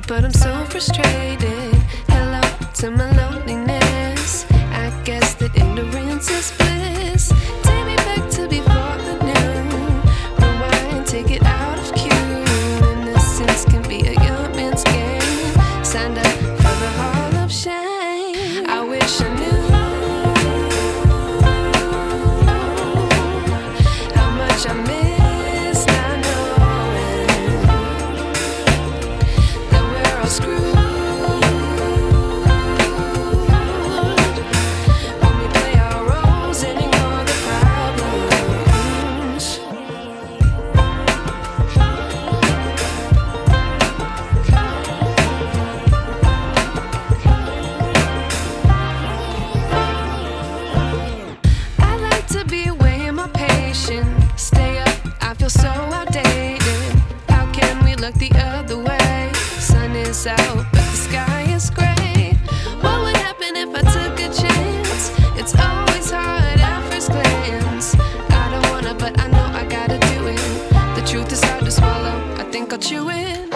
but I'm so frustrated. Hello to my loneliness. I guess that ignorance is bliss. Take me back to before the new. Rewind, take it out of cue. Innocence can be a young man's game. Signed up for the hall of shame. I wish I knew how much I miss not knowing that we're all screwed when we play our roles and ignore the problems. I like to be away in my patience. Stay up, I feel so outdated. How can we look the other way? Sun is out, but the sky is gray. What would happen if I took a chance? It's always hard at first glance. I don't wanna, but I know I gotta do it. The truth is hard to swallow, I think I'll chew it.